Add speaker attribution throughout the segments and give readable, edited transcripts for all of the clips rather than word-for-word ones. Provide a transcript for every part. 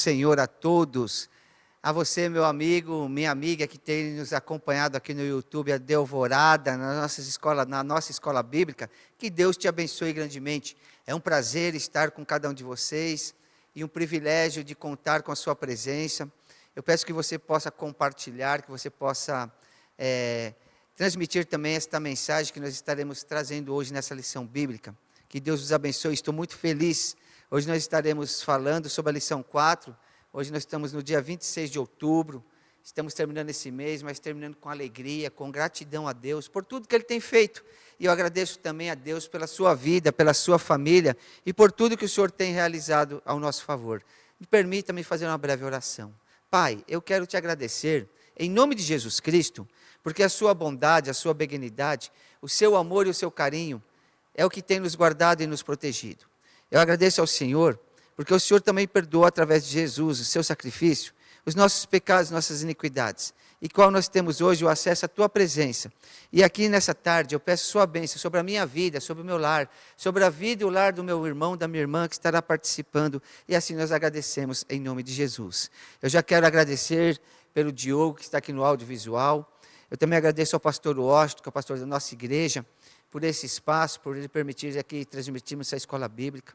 Speaker 1: Senhor a todos, a você, meu amigo, minha amiga que tem nos acompanhado aqui no YouTube, a Delvorada, na nossa escola bíblica, que Deus te abençoe grandemente. É um prazer estar com cada um de vocês e um privilégio de contar com a sua presença. Eu peço que você possa compartilhar, que você possa transmitir também esta mensagem que nós estaremos trazendo hoje nessa lição bíblica. Que Deus os abençoe, estou muito feliz. Hoje nós estaremos falando sobre a lição 4, hoje nós estamos no dia 26 de outubro, estamos terminando esse mês, mas terminando com alegria, com gratidão a Deus, por tudo que Ele tem feito, e eu agradeço também a Deus pela sua vida, pela sua família, e por tudo que o Senhor tem realizado ao nosso favor. Me permita-me fazer uma breve oração. Pai, eu quero te agradecer, em nome de Jesus Cristo, porque a sua bondade, a sua benignidade, o seu amor e o seu carinho, é o que tem nos guardado e nos protegido. Eu agradeço ao Senhor, porque o Senhor também perdoou através de Jesus, o seu sacrifício, os nossos pecados, nossas iniquidades, e qual nós temos hoje o acesso à tua presença. E aqui nessa tarde eu peço sua bênção sobre a minha vida, sobre o meu lar, sobre a vida e o lar do meu irmão, da minha irmã que estará participando, e assim nós agradecemos em nome de Jesus. Eu já quero agradecer pelo Diogo que está aqui no audiovisual, eu também agradeço ao pastor Washington, que é o pastor da nossa igreja, por esse espaço, por ele permitir aqui transmitirmos essa escola bíblica.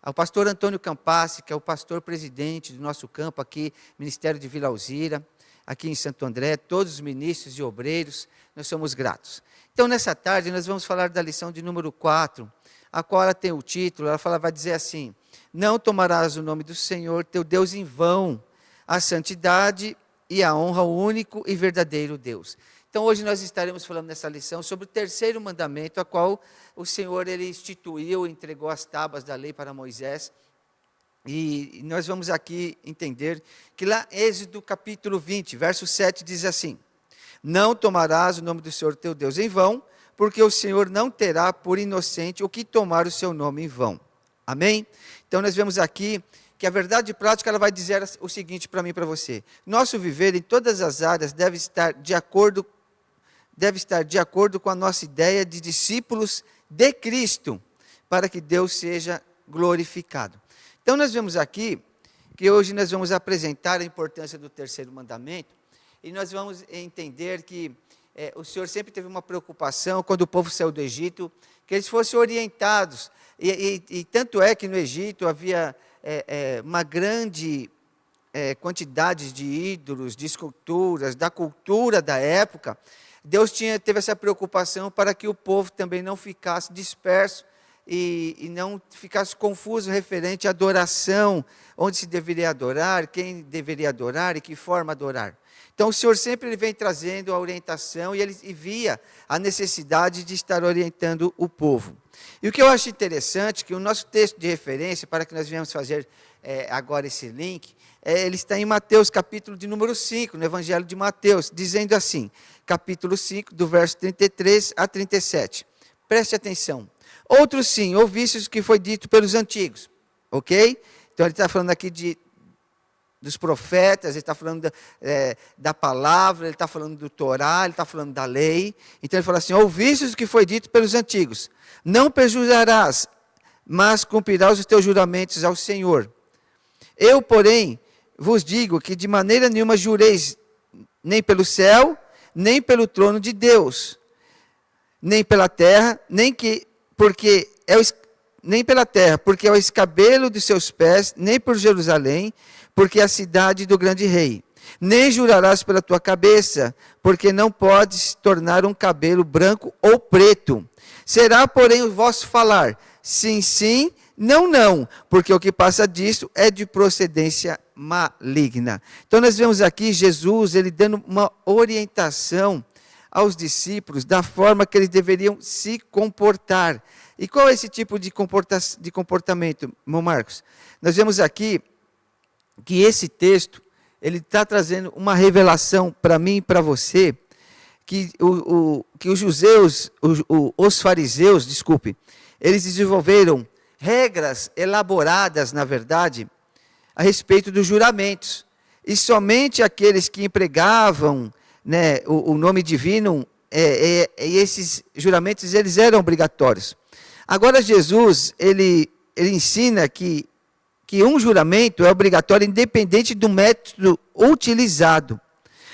Speaker 1: Ao pastor Antônio Campassi, que é o pastor presidente do nosso campo aqui, Ministério de Vila Alzira, aqui em Santo André, todos os ministros e obreiros, nós somos gratos. Então, nessa tarde, nós vamos falar da lição de número 4, a qual ela tem o título, vai dizer assim: não tomarás o nome do Senhor, teu Deus, em vão, a santidade e a honra ao único e verdadeiro Deus. Então, hoje nós estaremos falando nessa lição sobre o terceiro mandamento, a qual o Senhor ele instituiu, entregou as tábuas da lei para Moisés. E nós vamos aqui entender que lá, Êxodo capítulo 20, verso 7, diz assim: não tomarás o nome do Senhor teu Deus em vão, porque o Senhor não terá por inocente o que tomar o seu nome em vão. Amém? Então, nós vemos aqui que a verdade prática ela vai dizer o seguinte para mim e para você: nosso viver em todas as áreas deve estar de acordo com a nossa ideia de discípulos de Cristo, para que Deus seja glorificado. Então, nós vemos aqui que hoje nós vamos apresentar a importância do terceiro mandamento, e nós vamos entender que o Senhor sempre teve uma preocupação, quando o povo saiu do Egito, que eles fossem orientados, e tanto é que no Egito havia uma grande quantidade de ídolos, de esculturas, da cultura da época. Deus teve essa preocupação para que o povo também não ficasse disperso e não ficasse confuso referente à adoração, onde se deveria adorar, quem deveria adorar e que forma adorar. Então o Senhor sempre ele vem trazendo a orientação e ele via a necessidade de estar orientando o povo. E o que eu acho interessante, que o nosso texto de referência, para que nós venhamos fazer agora esse link, ele está em Mateus, capítulo de número 5, no Evangelho de Mateus, dizendo assim, capítulo 5, do verso 33 a 37. Preste atenção. Outros sim, ouvistes o que foi dito pelos antigos. Ok? Então ele está falando aqui dos profetas, ele está falando da palavra, ele está falando do Torá, ele está falando da lei. Então ele fala assim: ouvistes o que foi dito pelos antigos. Não perjurarás, mas cumprirás os teus juramentos ao Senhor. Eu, porém, vos digo que de maneira nenhuma jureis, nem pelo céu, nem pelo trono de Deus, nem pela terra, porque é o escabelo de seus pés, nem por Jerusalém, porque é a cidade do grande rei. Nem jurarás pela tua cabeça, porque não podes tornar um cabelo branco ou preto. Será, porém, o vosso falar, sim, sim, Não, não, porque o que passa disso é de procedência maligna. Então nós vemos aqui Jesus, ele dando uma orientação aos discípulos da forma que eles deveriam se comportar. E qual é esse tipo de comportamento, irmão Marcos? Nós vemos aqui que esse texto, ele está trazendo uma revelação para mim e para você, que os fariseus, eles desenvolveram regras elaboradas, na verdade, a respeito dos juramentos. E somente aqueles que empregavam, né, o nome divino, esses juramentos, eles eram obrigatórios. Agora Jesus, ele ensina que um juramento é obrigatório independente do método utilizado.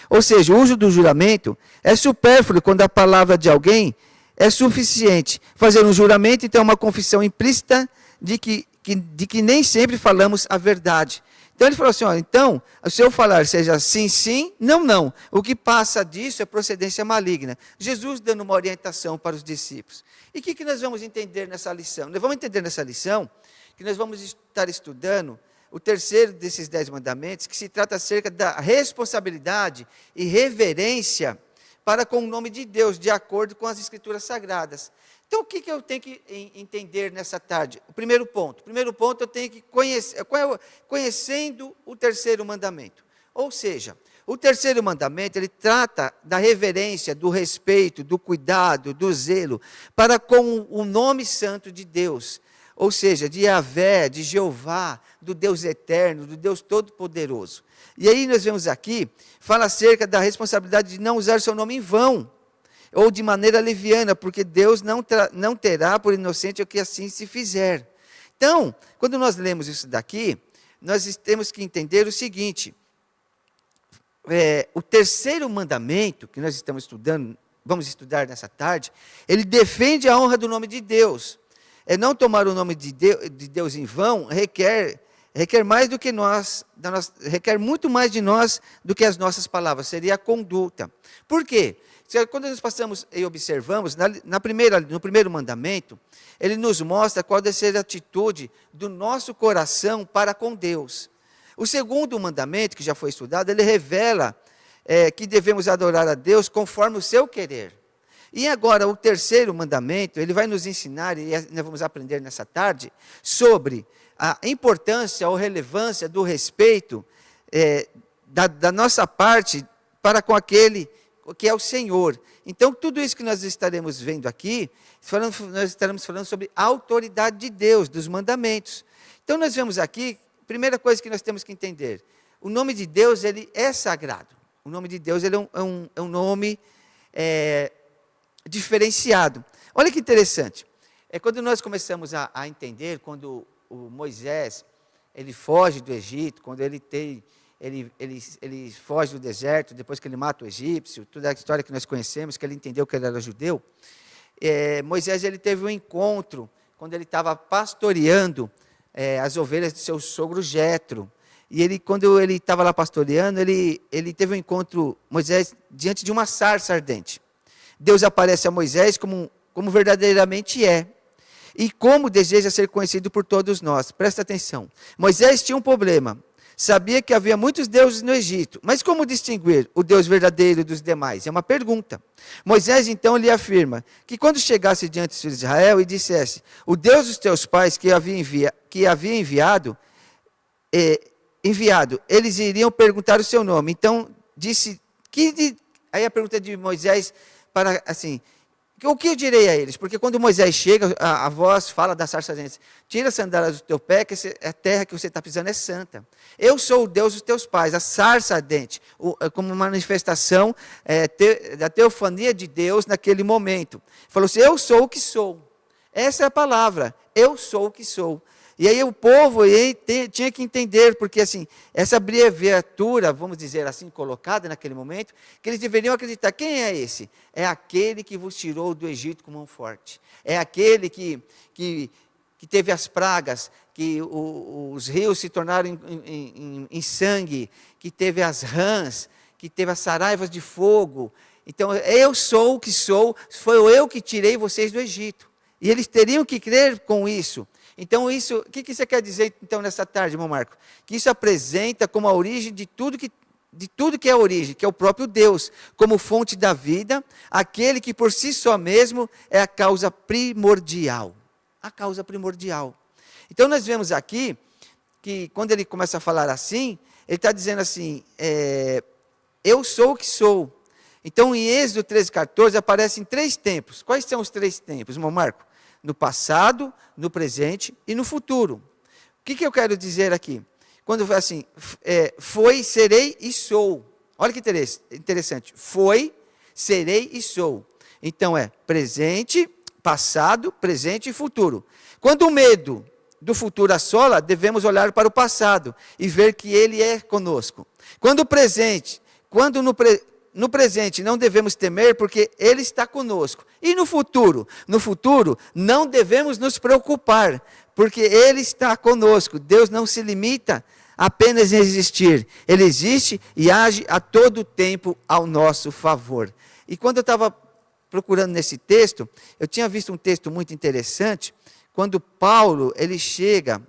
Speaker 1: Ou seja, o uso do juramento é supérfluo quando a palavra de alguém é suficiente. Fazer um juramento, então, é uma confissão implícita de que nem sempre falamos a verdade. Então ele falou assim, ó, então, se eu falar seja sim, sim, não, não. O que passa disso é procedência maligna. Jesus dando uma orientação para os discípulos. E o que nós vamos entender nessa lição? Nós vamos entender nessa lição que nós vamos estar estudando o terceiro desses 10 mandamentos, que se trata acerca da responsabilidade e reverência para com o nome de Deus, de acordo com as Escrituras Sagradas. Então, o que eu tenho que entender nessa tarde? O primeiro ponto eu tenho que conhecer, conhecendo o terceiro mandamento. Ou seja, o terceiro mandamento, ele trata da reverência, do respeito, do cuidado, do zelo, para com o nome santo de Deus. Ou seja, de Yahvé, de Jeová, do Deus eterno, do Deus todo-poderoso. E aí nós vemos aqui, fala acerca da responsabilidade de não usar seu nome em vão, ou de maneira leviana, porque Deus não terá por inocente o que assim se fizer. Então, quando nós lemos isso daqui, nós temos que entender o seguinte, o terceiro mandamento, que nós estamos estudando, vamos estudar nessa tarde, ele defende a honra do nome de Deus. Não tomar o nome de Deus em vão requer mais do que requer muito mais de nós do que as nossas palavras, seria a conduta. Por quê? Quando nós passamos e observamos, no primeiro mandamento, ele nos mostra qual deve ser a atitude do nosso coração para com Deus. O segundo mandamento, que já foi estudado, ele revela que devemos adorar a Deus conforme o seu querer. E agora, o terceiro mandamento, ele vai nos ensinar, e nós vamos aprender nessa tarde, sobre a importância ou relevância do respeito da nossa parte para com aquele que é o Senhor. Então, tudo isso que nós estaremos vendo aqui, nós estaremos falando sobre a autoridade de Deus, dos mandamentos. Então, nós vemos aqui, primeira coisa que nós temos que entender, o nome de Deus, ele é sagrado. O nome de Deus, ele é um nome diferenciado. Olha que interessante. Quando nós começamos a entender, quando o Moisés, ele foge do Egito, quando ele foge do deserto, depois que ele mata o egípcio, toda a história que nós conhecemos, que ele entendeu que ele era judeu, Moisés, ele teve um encontro, quando ele estava pastoreando as ovelhas de seu sogro Jetro. E quando ele estava lá pastoreando, ele teve um encontro, Moisés, diante de uma sarça ardente. Deus aparece a Moisés como verdadeiramente é. E como deseja ser conhecido por todos nós. Presta atenção. Moisés tinha um problema. Sabia que havia muitos deuses no Egito. Mas como distinguir o Deus verdadeiro dos demais? É uma pergunta. Moisés então lhe afirma que quando chegasse diante dos filhos de Israel e dissesse, o Deus dos teus pais que havia enviado, eles iriam perguntar o seu nome. Então disse, aí a pergunta de Moisés para assim, o que eu direi a eles? Porque quando Moisés chega, a voz fala da sarça ardente, tira as sandálias do teu pé, que a terra que você está pisando é santa. Eu sou o Deus dos teus pais, a sarça ardente, como uma manifestação da teofania de Deus naquele momento. Falou assim, eu sou o que sou. Essa é a palavra, eu sou o que sou. E aí o povo tinha que entender, porque assim, essa abreviatura, vamos dizer assim, colocada naquele momento, que eles deveriam acreditar, quem é esse? É aquele que vos tirou do Egito com mão forte. É aquele que teve as pragas, que os rios se tornaram em sangue, que teve as rãs, que teve as saraivas de fogo. Então, eu sou o que sou, foi eu que tirei vocês do Egito. E eles teriam que crer com isso. Então, o que você quer dizer, então, nessa tarde, irmão Marco? Que isso apresenta como a origem de tudo que é a origem, que é o próprio Deus, como fonte da vida, aquele que por si só mesmo é a causa primordial. A causa primordial. Então, nós vemos aqui, que quando ele começa a falar assim, ele está dizendo assim, eu sou o que sou. Então, em Êxodo 13:14, aparecem 3 tempos. Quais são os 3 tempos, irmão Marco? No passado, no presente e no futuro. O que eu quero dizer aqui? Quando foi assim, foi, serei e sou. Olha que interessante. Foi, serei e sou. Então, presente, passado, presente e futuro. Quando o medo do futuro assola, devemos olhar para o passado e ver que ele é conosco. Quando no presente não devemos temer, porque ele está conosco. E no futuro? No futuro não devemos nos preocupar, porque ele está conosco. Deus não se limita apenas em existir. Ele existe e age a todo tempo ao nosso favor. E quando eu estava procurando nesse texto, eu tinha visto um texto muito interessante, quando Paulo, ele chega,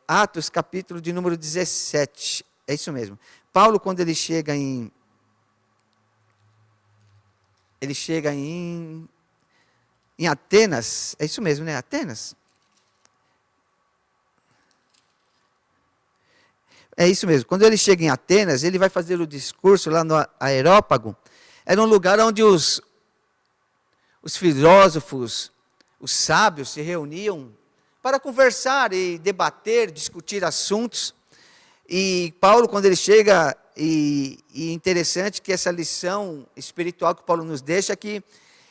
Speaker 1: Atos capítulo de número 17, é isso mesmo. Paulo, quando ele chega em Atenas, é isso mesmo, né? Atenas? É isso mesmo. Quando ele chega em Atenas, ele vai fazer o discurso lá no Areópago. Era um lugar onde os filósofos, os sábios se reuniam para conversar e debater, discutir assuntos. E Paulo, quando ele chega, e interessante que essa lição espiritual que Paulo nos deixa, que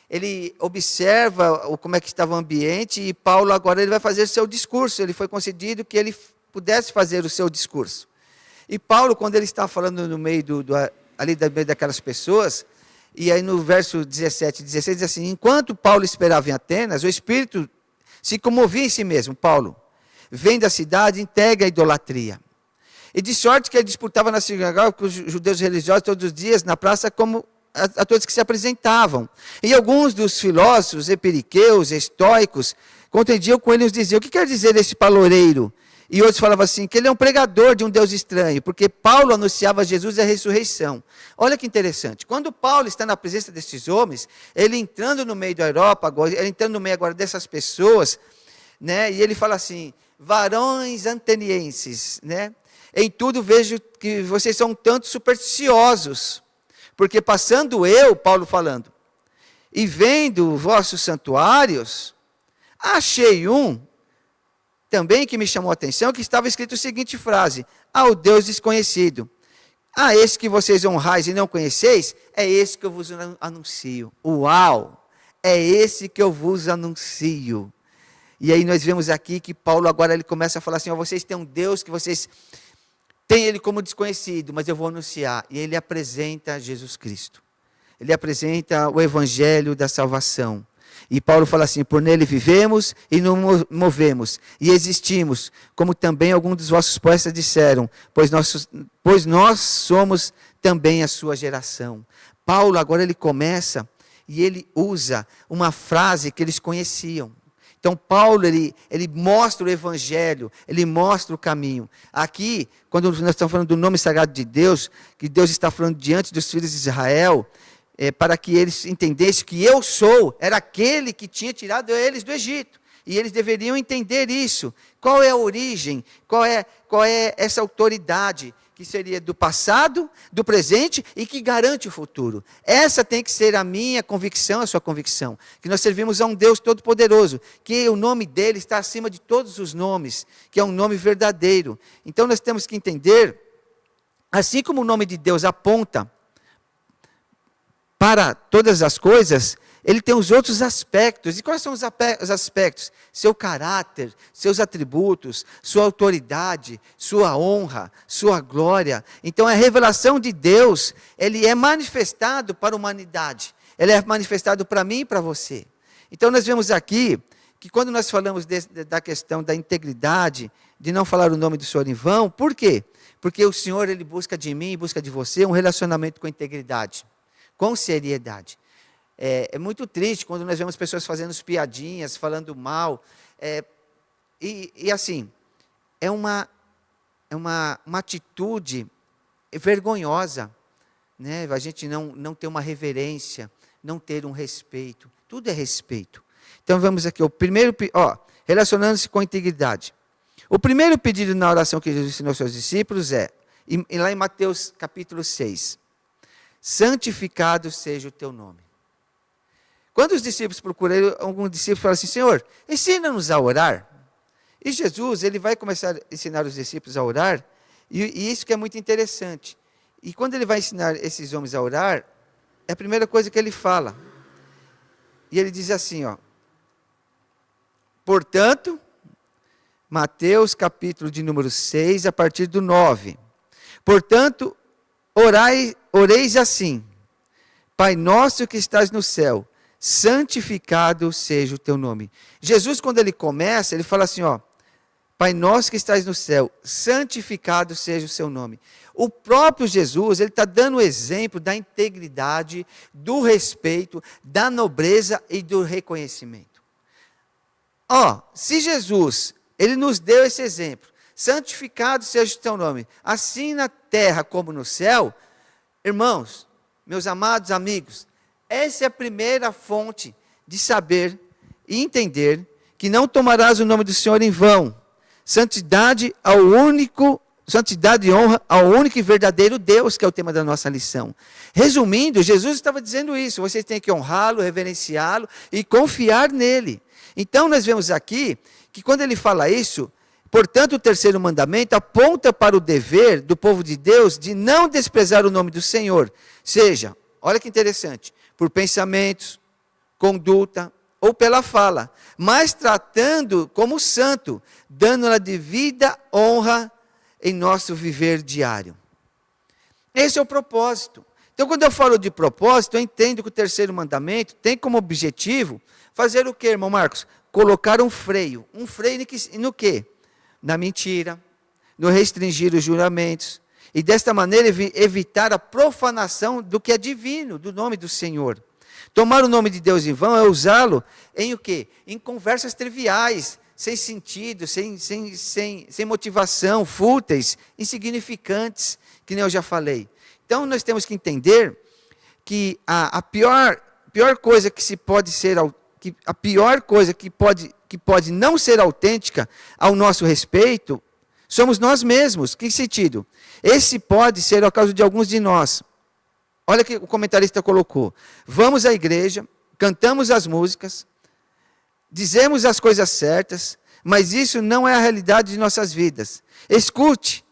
Speaker 1: ele observa como é que estava o ambiente, e Paulo agora ele vai fazer o seu discurso. Ele foi concedido que ele pudesse fazer o seu discurso. E Paulo, quando ele está falando no meio ali no meio daquelas pessoas, e aí no verso 17 e 16 diz assim, enquanto Paulo esperava em Atenas, o Espírito se comovia em si mesmo. Paulo vem da cidade, integra a idolatria. E de sorte que ele disputava na sinagoga com os judeus religiosos todos os dias, na praça, como a todos que se apresentavam. E alguns dos filósofos, epiriqueus, estoicos, contendiam com ele e nos diziam, o que quer dizer esse paloureiro? E outros falavam assim, que ele é um pregador de um Deus estranho, porque Paulo anunciava Jesus e a ressurreição. Olha que interessante, quando Paulo está na presença desses homens, ele entrando no meio da Europa, ele entrando no meio agora dessas pessoas, né, e ele fala assim, varões atenienses, né, em tudo vejo que vocês são tanto supersticiosos, porque passando eu, Paulo falando, e vendo vossos santuários, achei um também que me chamou a atenção, que estava escrito a seguinte frase, ao Deus desconhecido, a esse que vocês honrais e não conheceis, é esse que eu vos anuncio. Uau! É esse que eu vos anuncio. E aí nós vemos aqui que Paulo agora ele começa a falar assim, vocês têm um Deus que vocês têm ele como desconhecido, mas eu vou anunciar. E ele apresenta Jesus Cristo. Ele apresenta o evangelho da salvação. E Paulo fala assim, por nele vivemos e nos movemos, e existimos, como também alguns dos vossos poetas disseram, pois nós somos também a sua geração. Paulo agora ele começa, e ele usa uma frase que eles conheciam. Então Paulo, ele mostra o evangelho, ele mostra o caminho. Aqui, quando nós estamos falando do nome sagrado de Deus, que Deus está falando diante dos filhos de Israel, para que eles entendessem que eu sou, era aquele que tinha tirado eles do Egito. E eles deveriam entender isso. Qual é a origem? Qual é essa autoridade que seria do passado, do presente e que garante o futuro? Essa tem que ser a minha convicção, a sua convicção. Que nós servimos a um Deus todo-poderoso, que o nome dele está acima de todos os nomes, que é um nome verdadeiro. Então nós temos que entender, assim como o nome de Deus aponta para todas as coisas, ele tem os outros aspectos. E quais são os aspectos? Seu caráter, seus atributos, sua autoridade, sua honra, sua glória. Então a revelação de Deus, ele é manifestado para a humanidade. Ele é manifestado para mim e para você. Então nós vemos aqui, que quando nós falamos da questão da integridade, de não falar o nome do Senhor em vão, por quê? Porque o Senhor, ele busca de mim, busca de você, um relacionamento com integridade. Com seriedade. É muito triste quando nós vemos pessoas fazendo piadinhas, falando mal. E assim, é uma atitude vergonhosa, né? A gente não ter uma reverência, não ter um respeito. Tudo é respeito. Então vamos aqui, o primeiro, relacionando-se com a integridade. O primeiro pedido na oração que Jesus ensinou aos seus discípulos é, lá em Mateus capítulo 6, santificado seja o teu nome. Quando os discípulos procuraram, alguns discípulos falaram assim, Senhor, ensina-nos a orar. E Jesus, ele vai começar a ensinar os discípulos a orar, e isso que é muito interessante. E quando ele vai ensinar esses homens a orar, é a primeira coisa que ele fala. E ele diz assim, portanto, Mateus capítulo de número 6, a partir do 9. Portanto, oreis assim, Pai nosso que estás no céu, santificado seja o teu nome. Jesus, quando ele começa, ele fala assim, Pai nosso que estás no céu, santificado seja o seu nome. O próprio Jesus, ele está dando o exemplo da integridade, do respeito, da nobreza e do reconhecimento. Se Jesus, ele nos deu esse exemplo, santificado seja o teu nome, assim na terra como no céu, irmãos, meus amados amigos, essa é a primeira fonte de saber e entender que não tomarás o nome do Senhor em vão. Santidade e honra ao único e verdadeiro Deus, que é o tema da nossa lição. Resumindo, Jesus estava dizendo isso, vocês têm que honrá-lo, reverenciá-lo e confiar nele. Então nós vemos aqui, que quando ele fala isso, portanto o terceiro mandamento aponta para o dever do povo de Deus de não desprezar o nome do Senhor. Seja, olha que interessante, por pensamentos, conduta ou pela fala, mas tratando como santo, dando-lhe devida honra em nosso viver diário. Esse é o propósito. Então, quando eu falo de propósito, eu entendo que o terceiro mandamento tem como objetivo fazer o quê, irmão Marcos? Colocar um freio. Um freio no quê? Na mentira, no restringir os juramentos, e desta maneira evitar a profanação do que é divino, do nome do Senhor. Tomar o nome de Deus em vão é usá-lo em o quê? Em conversas triviais, sem sentido, sem motivação, fúteis, insignificantes, que nem eu já falei. Então nós temos que entender que a pior coisa que se pode ser, a pior coisa que pode não ser autêntica ao nosso respeito, somos nós mesmos. Que sentido? Esse pode ser o caso de alguns de nós. Olha o que o comentarista colocou. Vamos à igreja, cantamos as músicas, dizemos as coisas certas, mas isso não é a realidade de nossas vidas. Escute,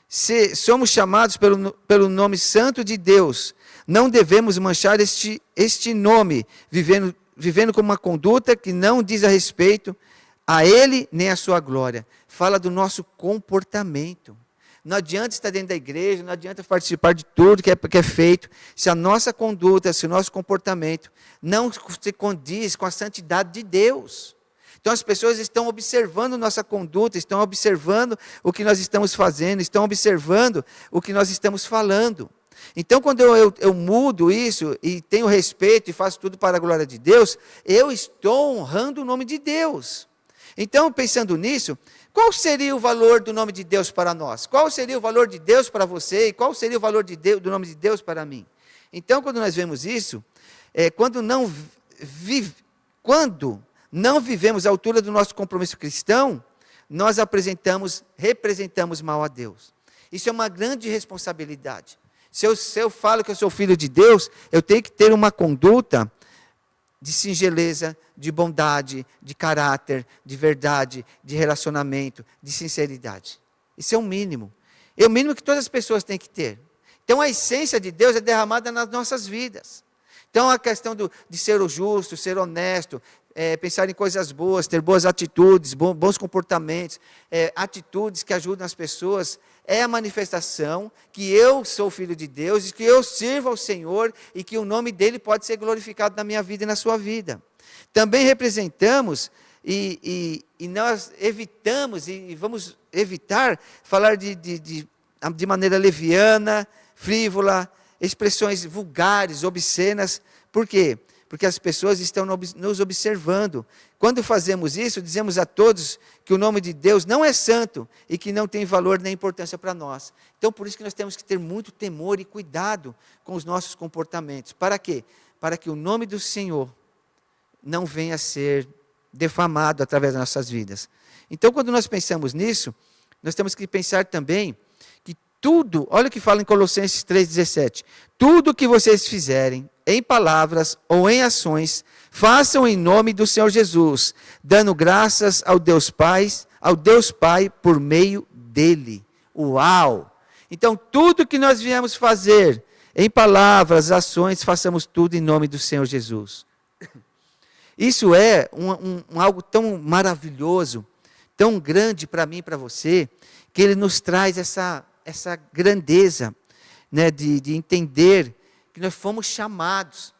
Speaker 1: se somos chamados pelo nome santo de Deus, não devemos manchar este nome, vivendo com uma conduta que não diz a respeito a Ele nem a sua glória. Fala do nosso comportamento. Não adianta estar dentro da igreja, não adianta participar de tudo que é feito, se a nossa conduta, se o nosso comportamento não se condiz com a santidade de Deus. Então as pessoas estão observando nossa conduta, estão observando o que nós estamos fazendo, estão observando o que nós estamos falando. Então quando eu mudo isso e tenho respeito e faço tudo para a glória de Deus, eu estou honrando o nome de Deus. Então pensando nisso, qual seria o valor do nome de Deus para nós? Qual seria o valor de Deus para você? E qual seria o valor do nome de Deus para mim? Então, quando nós vemos isso, quando não vivemos a altura do nosso compromisso cristão, nós representamos mal a Deus. Isso é uma grande responsabilidade. Se eu falo que eu sou filho de Deus, eu tenho que ter uma conduta de singeleza, de bondade, de caráter, de verdade, de relacionamento, de sinceridade. Isso é o mínimo. É o mínimo que todas as pessoas têm que ter. Então a essência de Deus é derramada nas nossas vidas. Então a questão de ser o justo, ser honesto, pensar em coisas boas, ter boas atitudes, bons comportamentos, atitudes que ajudam as pessoas, é a manifestação que eu sou filho de Deus, e que eu sirvo ao Senhor, e que o nome dEle pode ser glorificado na minha vida e na sua vida. Também representamos, e nós evitamos, e vamos evitar falar de maneira leviana, frívola, expressões vulgares, obscenas. Por quê? Porque as pessoas estão nos observando. Quando fazemos isso, dizemos a todos que o nome de Deus não é santo e que não tem valor nem importância para nós. Então, por isso que nós temos que ter muito temor e cuidado com os nossos comportamentos. Para quê? Para que o nome do Senhor não venha a ser defamado através das nossas vidas. Então, quando nós pensamos nisso, nós temos que pensar também que tudo, olha o que fala em Colossenses 3,17, tudo que vocês fizerem, em palavras ou em ações, façam em nome do Senhor Jesus, dando graças ao Deus Pai por meio dele. Uau! Então, tudo que nós viemos fazer, em palavras, ações, façamos tudo em nome do Senhor Jesus. Isso é algo tão maravilhoso, tão grande para mim e para você, que ele nos traz essa grandeza, né, de entender que nós fomos chamados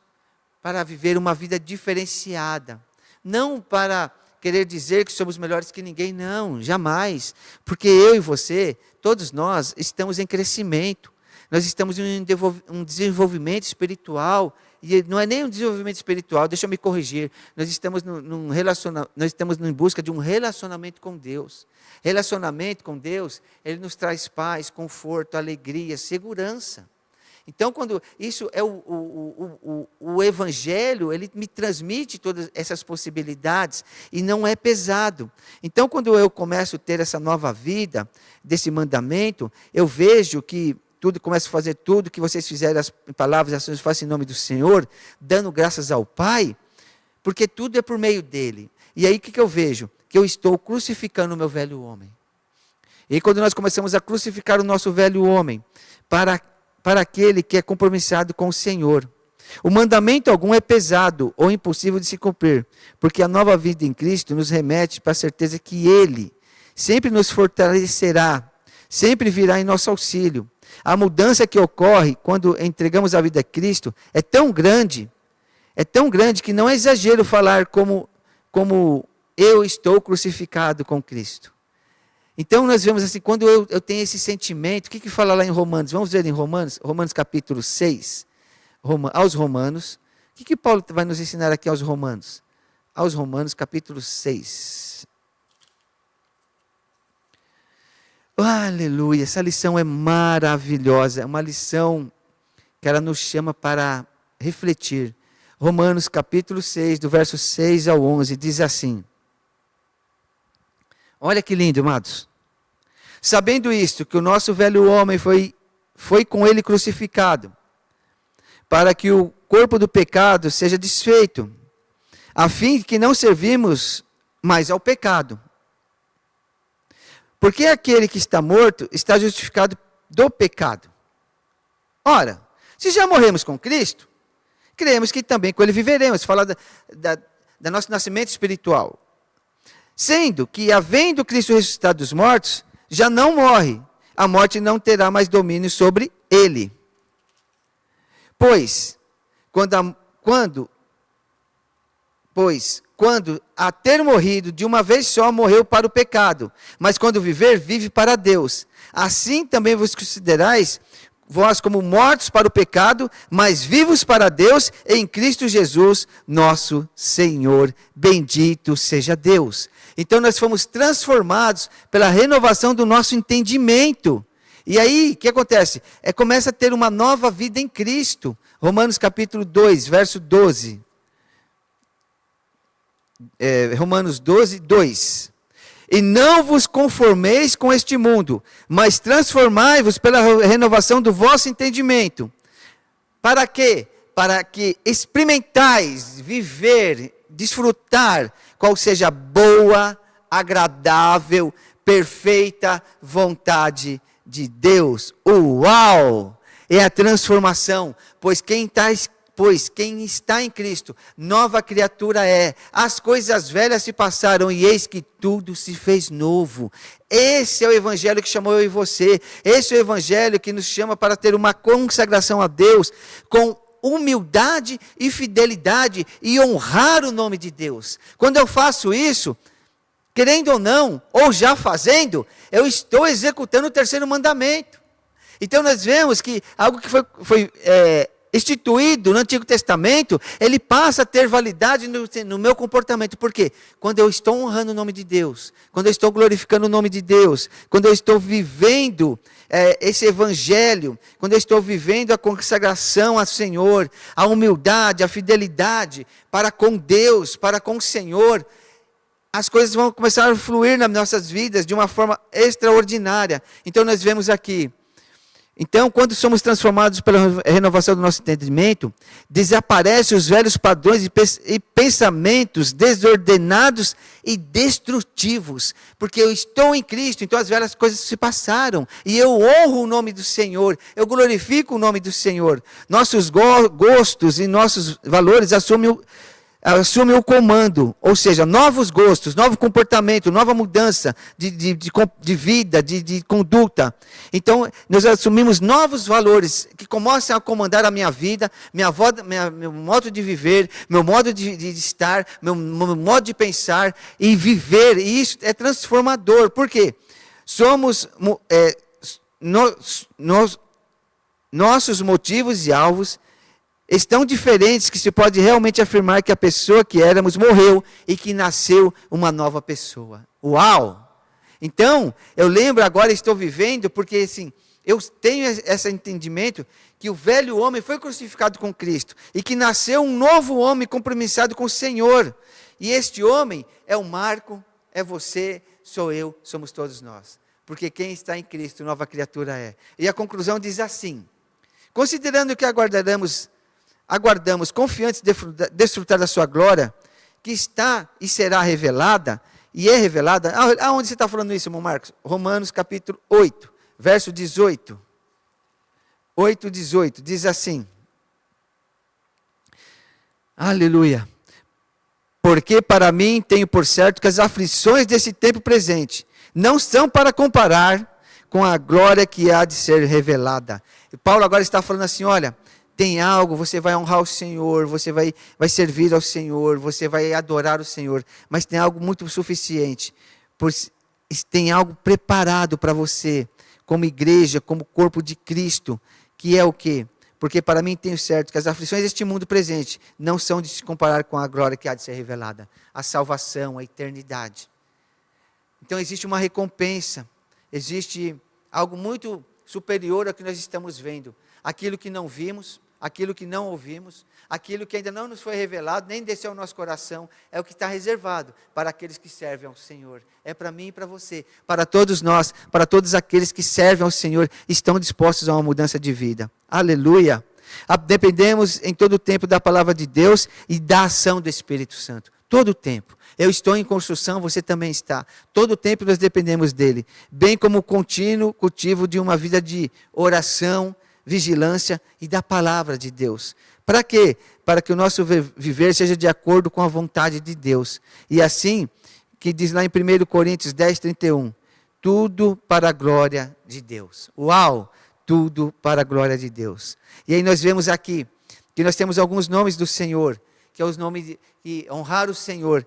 Speaker 1: para viver uma vida diferenciada. Não para querer dizer que somos melhores que ninguém, não, jamais. Porque eu e você, todos nós, estamos em crescimento. Nós estamos em um desenvolvimento espiritual. E não é nem um desenvolvimento espiritual, deixa eu me corrigir. Nós estamos nós estamos em busca de um relacionamento com Deus. Relacionamento com Deus, ele nos traz paz, conforto, alegria, segurança. Então, quando isso é o Evangelho, ele me transmite todas essas possibilidades e não é pesado. Então, quando eu começo a ter essa nova vida, desse mandamento, eu vejo que começo a fazer tudo que vocês fizerem, as palavras e ações, façam em nome do Senhor, dando graças ao Pai, porque tudo é por meio dele. E aí o que eu vejo? Que eu estou crucificando o meu velho homem. E aí, quando nós começamos a crucificar o nosso velho homem, para aquele que é compromissado com o Senhor, o mandamento algum é pesado ou impossível de se cumprir, porque a nova vida em Cristo nos remete para a certeza que Ele sempre nos fortalecerá, sempre virá em nosso auxílio. A mudança que ocorre quando entregamos a vida a Cristo é tão grande que não é exagero falar como eu estou crucificado com Cristo. Então nós vemos assim, quando eu tenho esse sentimento, o que fala lá em Romanos? Vamos ver em Romanos capítulo 6, aos Romanos. O que Paulo vai nos ensinar aqui aos Romanos? Aos Romanos capítulo 6. Aleluia, essa lição é maravilhosa, é uma lição que ela nos chama para refletir. Romanos capítulo 6, do verso 6 ao 11, diz assim. Olha que lindo, amados. Sabendo isto, que o nosso velho homem foi com ele crucificado, para que o corpo do pecado seja desfeito, a fim de que não servimos mais ao pecado. Porque aquele que está morto está justificado do pecado. Ora, se já morremos com Cristo, cremos que também com ele viveremos. Fala do nosso nascimento espiritual. Sendo que, havendo Cristo ressuscitado dos mortos, já não morre. A morte não terá mais domínio sobre ele. Pois, quando a ter morrido de uma vez só, morreu para o pecado, mas quando viver, vive para Deus. Assim também vos considerais vós como mortos para o pecado, mas vivos para Deus em Cristo Jesus, nosso Senhor. Bendito seja Deus. Então nós fomos transformados pela renovação do nosso entendimento. E aí, o que acontece? Começa a ter uma nova vida em Cristo. Romanos capítulo 2, verso 12. Romanos 12, 2. E não vos conformeis com este mundo, mas transformai-vos pela renovação do vosso entendimento. Para quê? Para que experimentais, viver, desfrutar, qual seja a boa, agradável, perfeita vontade de Deus. Uau! É a transformação, pois quem está em Cristo, nova criatura é. As coisas velhas se passaram e eis que tudo se fez novo. Esse é o evangelho que chamou eu e você. Esse é o evangelho que nos chama para ter uma consagração a Deus com humildade e fidelidade e honrar o nome de Deus. Quando eu faço isso, querendo ou não, ou já fazendo, eu estou executando o terceiro mandamento. Então nós vemos que algo que foi instituído no Antigo Testamento, ele passa a ter validade no meu comportamento. Por quê? Quando eu estou honrando o nome de Deus, quando eu estou glorificando o nome de Deus, quando eu estou vivendo esse evangelho, quando eu estou vivendo a consagração ao Senhor, a humildade, a fidelidade para com Deus, para com o Senhor, as coisas vão começar a fluir nas nossas vidas de uma forma extraordinária. Então nós vemos aqui. Então, quando somos transformados pela renovação do nosso entendimento, desaparecem os velhos padrões e pensamentos desordenados e destrutivos. Porque eu estou em Cristo, então as velhas coisas se passaram. E eu honro o nome do Senhor, eu glorifico o nome do Senhor. Nossos gostos e nossos valores assumem o comando, ou seja, novos gostos, novo comportamento, nova mudança de vida, de conduta. Então, nós assumimos novos valores que começam a comandar a minha vida, meu modo de viver, meu modo de estar, meu modo de pensar e viver. E isso é transformador. Por quê? Nossos motivos e alvos estão diferentes, que se pode realmente afirmar que a pessoa que éramos morreu e que nasceu uma nova pessoa. Uau! Então, eu lembro agora, estou vivendo, porque assim, eu tenho esse entendimento que o velho homem foi crucificado com Cristo e que nasceu um novo homem compromissado com o Senhor. E este homem é o Marco, é você, sou eu, somos todos nós. Porque quem está em Cristo, nova criatura é. E a conclusão diz assim: considerando que aguardamos confiantes de desfrutar da sua glória, que está e será revelada, e é revelada. Aonde você está falando isso, irmão Marcos? Romanos capítulo 8, verso 18. 8, 18, diz assim. Aleluia. Porque para mim tenho por certo que as aflições desse tempo presente não são para comparar com a glória que há de ser revelada. E Paulo agora está falando assim, olha, tem algo, você vai honrar o Senhor, você vai servir ao Senhor, você vai adorar o Senhor, mas tem algo muito suficiente, tem algo preparado para você, como igreja, como corpo de Cristo, que é o quê? Porque para mim tenho certo que as aflições deste mundo presente não são de se comparar com a glória que há de ser revelada, a salvação, a eternidade. Então existe uma recompensa, existe algo muito superior ao que nós estamos vendo, aquilo que não vimos, aquilo que não ouvimos, aquilo que ainda não nos foi revelado, nem desceu ao nosso coração, é o que está reservado para aqueles que servem ao Senhor. É para mim e para você, para todos nós, para todos aqueles que servem ao Senhor, estão dispostos a uma mudança de vida. Aleluia! Dependemos em todo o tempo da palavra de Deus e da ação do Espírito Santo. Todo o tempo. Eu estou em construção, você também está. Todo o tempo nós dependemos dele. Bem como o contínuo cultivo de uma vida de oração, vigilância e da palavra de Deus. Para quê? Para que o nosso viver seja de acordo com a vontade de Deus. E assim, que diz lá em 1 Coríntios 10, 31, tudo para a glória de Deus. Uau! Tudo para a glória de Deus. E aí nós vemos aqui, que nós temos alguns nomes do Senhor, que é os nomes de honrar o Senhor.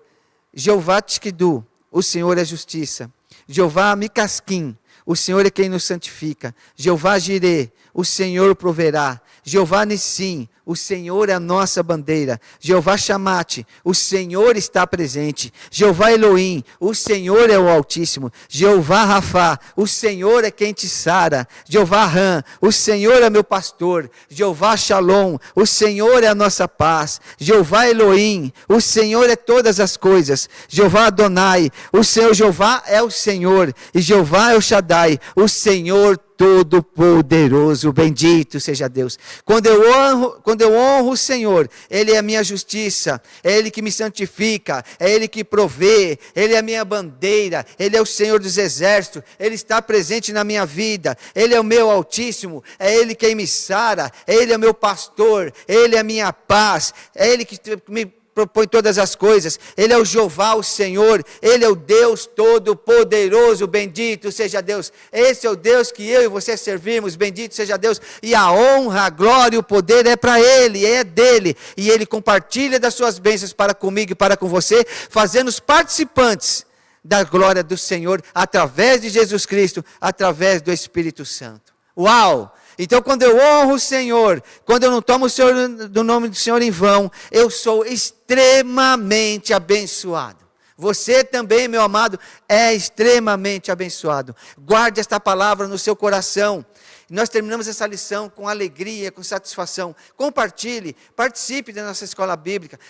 Speaker 1: Jeová Tishkidu, o Senhor é justiça. Jeová Mikaskim, o Senhor é quem nos santifica. Jeová Jireh, o Senhor proverá. Jeová Nissim, o Senhor é a nossa bandeira. Jeová Chamate, o Senhor está presente. Jeová Elohim, o Senhor é o Altíssimo. Jeová Rafá, o Senhor é quem te sara. Jeová Ram, o Senhor é meu pastor. Jeová Shalom, o Senhor é a nossa paz. Jeová Elohim, o Senhor é todas as coisas. Jeová Adonai, o Senhor Jeová é o Senhor. E Jeová é o Shaddai, o Senhor Todo-Poderoso, bendito seja Deus. Quando eu honro o Senhor, Ele é a minha justiça, é Ele que me santifica, é Ele que provê, Ele é a minha bandeira, Ele é o Senhor dos exércitos, Ele está presente na minha vida, Ele é o meu Altíssimo, é Ele quem me sara, Ele é o meu pastor, Ele é a minha paz, é Ele que me propõe todas as coisas. Ele é o Jeová, o Senhor, Ele é o Deus Todo-Poderoso, bendito seja Deus. Esse é o Deus que eu e você servimos, bendito seja Deus. E a honra, a glória e o poder é para Ele, é dele. E Ele compartilha das suas bênçãos para comigo e para com você, fazendo-nos participantes da glória do Senhor, através de Jesus Cristo, através do Espírito Santo. Uau! Então, quando eu honro o Senhor, quando eu não tomo o Senhor, do nome do Senhor em vão, eu sou extremamente abençoado. Você também, meu amado, é extremamente abençoado. Guarde esta palavra no seu coração. Nós terminamos essa lição com alegria, com satisfação. Compartilhe, participe da nossa escola bíblica.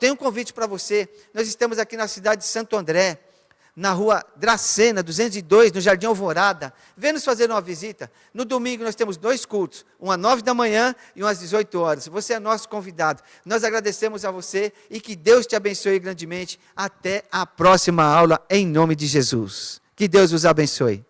Speaker 1: Tem um convite para você. Nós estamos aqui na cidade de Santo André, na rua Dracena, 202, no Jardim Alvorada. Venha nos fazer uma visita. No domingo nós temos 2 cultos, um às 9 da manhã e um às 18 horas. Você é nosso convidado. Nós agradecemos a você e que Deus te abençoe grandemente. Até a próxima aula, em nome de Jesus. Que Deus os abençoe.